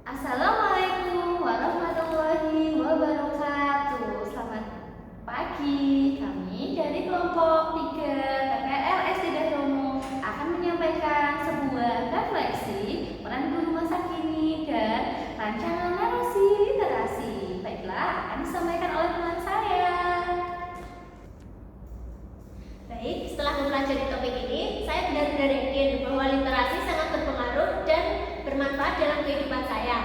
Assalamualaikum warahmatullahi wabarakatuh. Selamat pagi. Kami dari kelompok 3 PPL SD Dahromo akan menyampaikan sebuah refleksi peran guru masa kini dan rancangan narasi literasi. Baiklah, akan disampaikan oleh teman saya. Baik, setelah mempelajari topik ini, saya benar-benar yakin bahwa literasi sangat berpengaruh dan bermanfaat dalam kehidupan saya.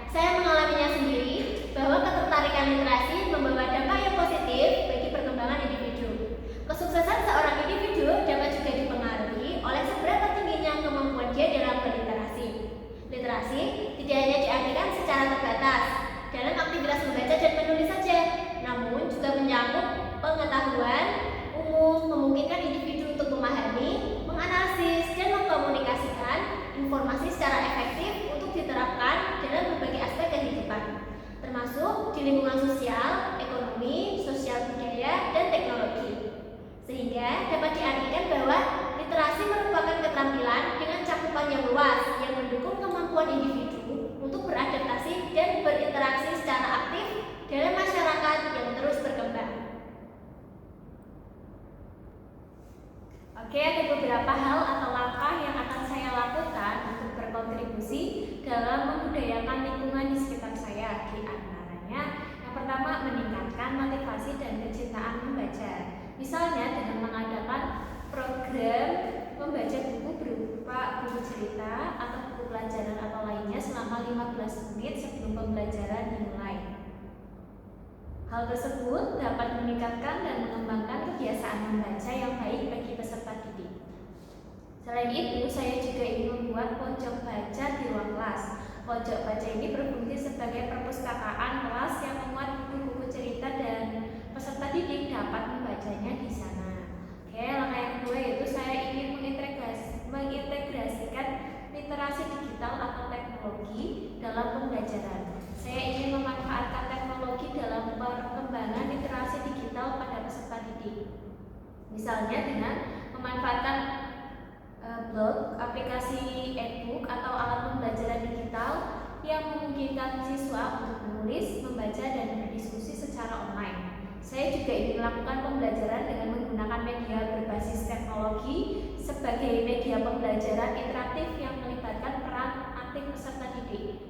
Saya mengalaminya sendiri bahwa ketertarikan literasi membawa dampak yang positif bagi perkembangan individu. Kesuksesan seorang individu dapat juga dipengaruhi oleh seberapa tingginya kemampuan dia dalam berliterasi. Literasi tidak hanya diartikan secara terbatas dalam aktivitas membaca dan menulis saja, namun juga menyangkut pengetahuan umum, memungkinkan individu untuk memahami, menganalisis, dan mengkomunikasikan informasi secara efektif untuk diterapkan dalam berbagai aspek kehidupan, termasuk di lingkungan sosial, ekonomi, sosial budaya, dan teknologi. Sehingga dapat diartikan bahwa literasi merupakan keterampilan dengan cakupan yang luas yang mendukung kemampuan individu untuk beradaptasi dan berinteraksi secara aktif dalam masyarakat yang terus berkembang. Oke, ada beberapa hal atau langkah yang akan saya lakukan untuk berkontribusi dalam membudayakan lingkungan di sekitar saya. Di antaranya, yang pertama, meningkatkan motivasi dan kecintaan membaca. Misalnya dengan mengadakan program membaca buku berupa buku cerita atau buku pelajaran atau lainnya selama 15 menit sebelum pembelajaran dimulai. Hal tersebut dapat meningkatkan dan mengembangkan kebiasaan membaca yang baik bagi peserta didik. Selain itu, saya juga ingin membuat pojok baca di ruang kelas. Pojok baca ini berfungsi sebagai perpustakaan kelas yang memuat buku-buku cerita dan peserta didik dapat membacanya di sana. Oke, langkah yang kedua yaitu saya ingin mengintegrasikan literasi digital atau teknologi dalam pembelajaran. Saya ingin memanfaatkan teknologi dalam perkembangan literasi digital pada peserta didik. Misalnya dengan memanfaatkan blog, aplikasi e-book atau alat pembelajaran digital yang memungkinkan siswa untuk menulis, membaca, dan berdiskusi secara online. Saya juga ingin melakukan pembelajaran dengan menggunakan media berbasis teknologi sebagai media pembelajaran interaktif yang melibatkan peran aktif peserta didik.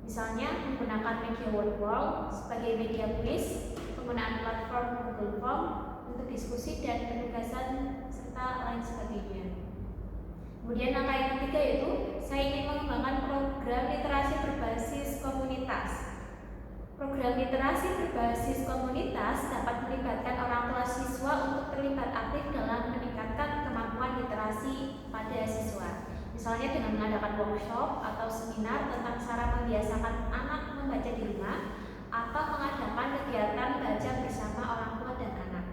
Misalnya menggunakan media Word sebagai media tulis, penggunaan platform Google Form untuk diskusi dan penugasan serta lain sebagainya. Kemudian langkah yang ketiga yaitu saya ingin mengembangkan program literasi berbasis komunitas. Program literasi berbasis komunitas dapat melibatkan orang tua siswa untuk terlibat aktif dalam meningkatkan kemampuan literasi pada siswa. Misalnya dengan mengadakan workshop atau seminar tentang cara membiasakan anak membaca di rumah atau mengadakan kegiatan baca bersama orang tua dan anak.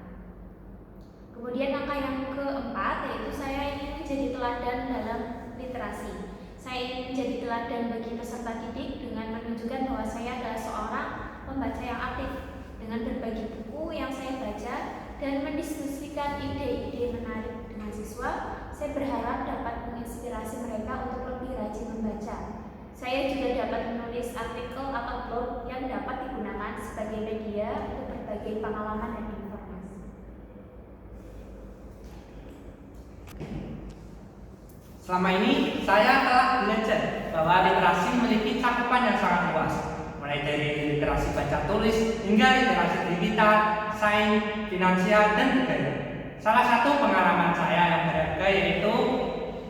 Kemudian langkah yang keempat yaitu saya ingin menjadi teladan dalam literasi. Saya ingin menjadi teladan bagi peserta didik dengan menunjukkan bahwa saya adalah seorang pembaca yang aktif dengan berbagi buku yang saya baca dan mendiskusikan ide-ide menarik dengan siswa. Saya berharap dapat menginspirasi mereka untuk lebih rajin membaca. Saya juga dapat menulis artikel atau blog yang dapat digunakan sebagai media untuk berbagi pengalaman dan informasi. Selama ini saya telah belajar bahwa literasi memiliki cakupan yang sangat luas, mulai dari literasi baca tulis hingga literasi digital, sains, finansial, dan budaya. Salah satu pengalaman saya yang berharga yaitu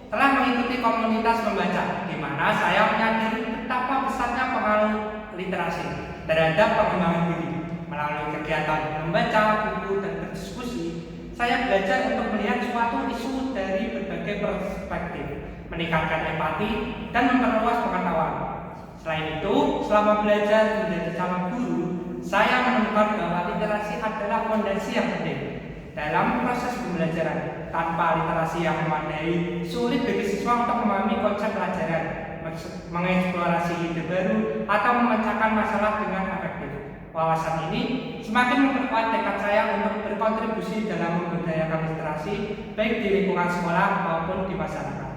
telah mengikuti komunitas membaca, di mana saya menyadari betapa besarnya pengaruh literasi terhadap pengembangan diri. Melalui kegiatan membaca buku dan berdiskusi, saya belajar untuk melihat suatu isu dari berbagai perspektif, meningkatkan empati, dan memperluas pengetahuan. Selain itu, selama belajar menjadi calon guru, saya menemukan bahwa literasi adalah fondasi yang penting dalam proses pembelajaran. Tanpa literasi yang memadai, sulit bagi siswa untuk memahami konsep pelajaran, mengeksplorasi ide baru, atau memecahkan masalah dengan efektif. Wawasan ini semakin memperkuat tekad saya untuk berkontribusi dalam membudayakan literasi, baik di lingkungan sekolah maupun di masyarakat.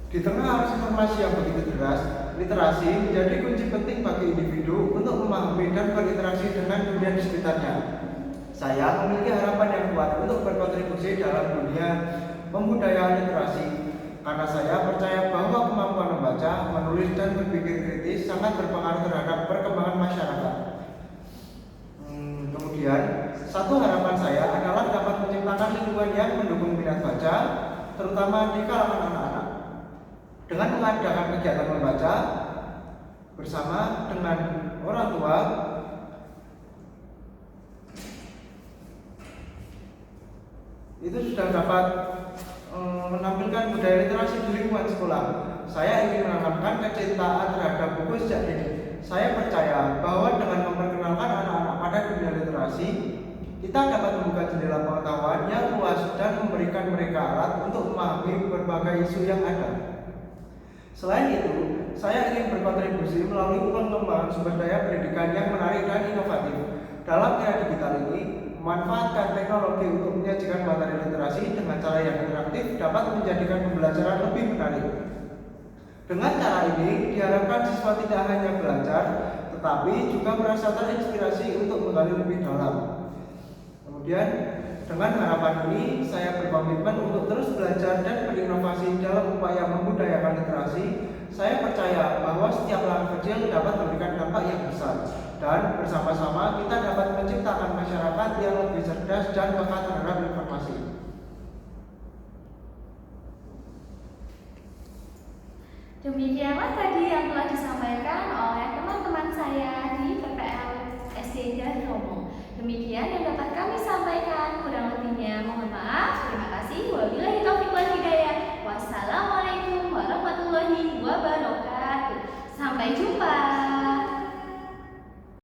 Di tengah arus informasi yang begitu deras, literasi menjadi kunci penting bagi individu untuk memahami dan berinteraksi dengan dunia di sekitarnya. Saya memiliki harapan yang kuat untuk berkontribusi dalam dunia pembudayaan literasi, karena saya percaya bahwa kemampuan membaca, menulis, dan berpikir kritis sangat berpengaruh terhadap perkembangan masyarakat. Kemudian, satu harapan saya adalah dapat menciptakan lingkungan yang mendukung minat baca, terutama di kalangan anak-anak. Dengan mengadakan kegiatan membaca bersama dengan orang tua, itu sudah dapat menampilkan budaya literasi di lingkungan sekolah. Saya ingin menanamkan kecintaan terhadap buku sejak dini. Saya percaya bahwa dengan memperkenalkan anak-anak pada dunia literasi, kita dapat membuka jendela pengetahuan yang luas dan memberikan mereka alat untuk memahami berbagai isu yang ada. Selain itu, saya ingin berkontribusi melalui pengembangan sumber daya pendidikan yang menarik dan inovatif. Dalam era digital ini, memanfaatkan teknologi untuk menyajikan materi literasi dengan cara yang interaktif dapat menjadikan pembelajaran lebih menarik. Dengan cara ini, diharapkan siswa tidak hanya belajar, tetapi juga merasa terinspirasi untuk menggali lebih dalam. Kemudian, dengan harapan ini, saya berkomitmen untuk terus belajar dan berinovasi dalam upaya membudayakan literasi. Saya percaya bahwa setiap langkah kecil dapat memberikan dampak yang besar, dan bersama-sama kita dapat menciptakan masyarakat yang lebih cerdas dan peka terhadap informasi. Demikianlah tadi yang telah disampaikan oleh teman-teman saya di PPL SD Romo. Demikian yang